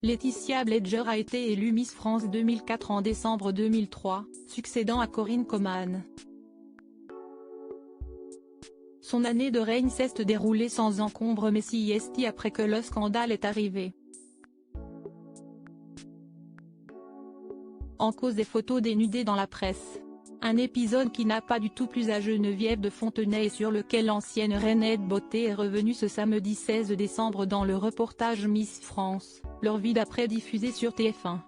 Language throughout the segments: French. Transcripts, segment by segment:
Laetitia Bledger a été élue Miss France 2004 en décembre 2003, succédant à Corinne Coman. Son année de règne s'est déroulée sans encombre mais CST après que le scandale est arrivé. En cause des photos dénudées dans la presse. Un épisode qui n'a pas du tout plu à Geneviève de Fontenay et sur lequel l'ancienne reine de beauté est revenue ce samedi 16 décembre dans le reportage Miss France, leur vie d'après diffusé sur TF1.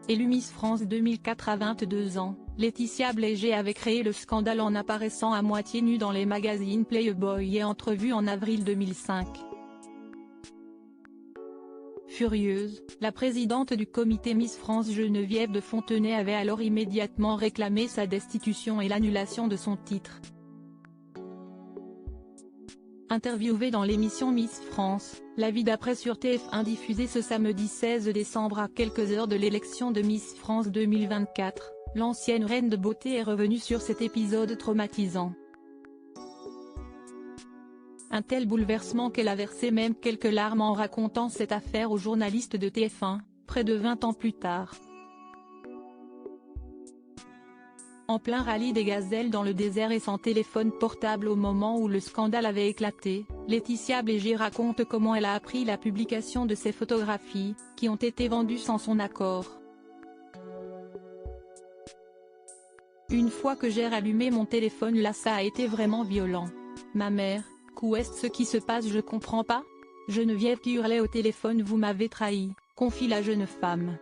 Élue Miss France 2004 à 22 ans, Laetitia Bledger avait créé le scandale en apparaissant à moitié nue dans les magazines Playboy et Entrevue en avril 2005. Furieuse, la présidente du comité Miss France Geneviève de Fontenay avait alors immédiatement réclamé sa destitution et l'annulation de son titre. Interviewée dans l'émission Miss France, la vie d'après sur TF1 diffusée ce samedi 16 décembre à quelques heures de l'élection de Miss France 2024, l'ancienne reine de beauté est revenue sur cet épisode traumatisant. Un tel bouleversement qu'elle a versé même quelques larmes en racontant cette affaire aux journalistes de TF1, près de 20 ans plus tard. En plein rallye des gazelles dans le désert et sans téléphone portable au moment où le scandale avait éclaté, Laetitia Bledger raconte comment elle a appris la publication de ces photographies, qui ont été vendues sans son accord. Une fois que j'ai rallumé mon téléphone là ça a été vraiment violent. Ma mère, qu'est-ce ce qui se passe je comprends pas ? Geneviève qui hurlait au téléphone vous m'avez trahi, confie la jeune femme.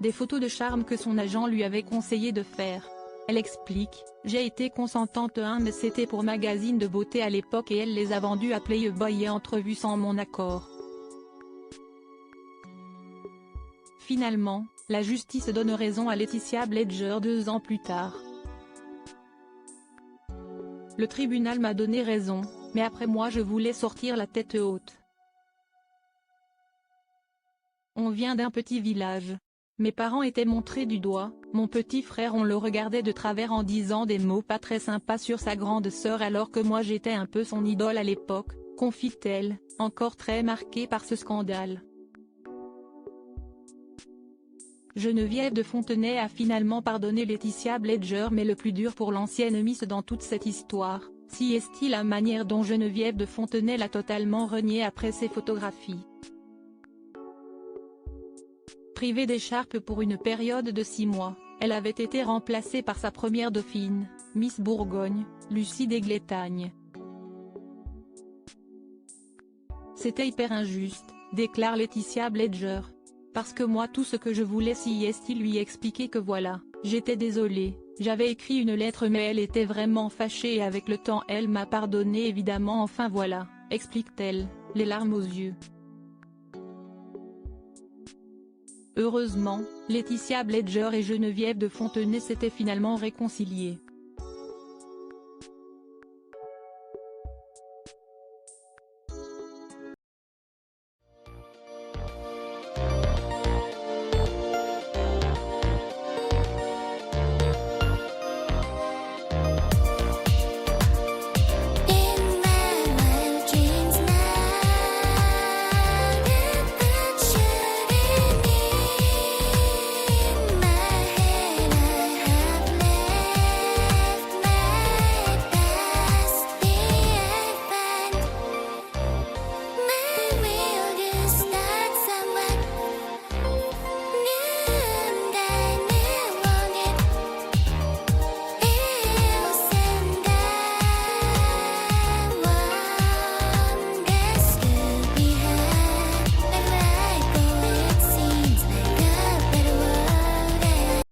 Des photos de charme que son agent lui avait conseillé de faire. Elle explique, j'ai été consentante mais c'était pour magazine de beauté à l'époque et elle les a vendus à Playboy et Entrevue sans mon accord. Finalement, la justice donne raison à Laetitia Bledger 2 ans plus tard. Le tribunal m'a donné raison, mais après moi je voulais sortir la tête haute. On vient d'un petit village. Mes parents étaient montrés du doigt, mon petit frère on le regardait de travers en disant des mots pas très sympas sur sa grande sœur alors que moi j'étais un peu son idole à l'époque, confie-t-elle, encore très marquée par ce scandale. Geneviève de Fontenay a finalement pardonné Laetitia Bledger mais le plus dur pour l'ancienne Miss dans toute cette histoire, c'est la manière dont Geneviève de Fontenay l'a totalement reniée après ses photographies. Privée d'écharpe pour une période de 6 mois, elle avait été remplacée par sa première dauphine, Miss Bourgogne, Lucie Desgletagne. C'était hyper injuste, déclare Laetitia Bledger. Parce que moi tout ce que je voulais c'est lui expliquer que voilà, j'étais désolée, j'avais écrit une lettre mais elle était vraiment fâchée et avec le temps elle m'a pardonné évidemment enfin voilà, explique-t-elle, les larmes aux yeux. Heureusement, Laetitia Bledger et Geneviève de Fontenay s'étaient finalement réconciliées.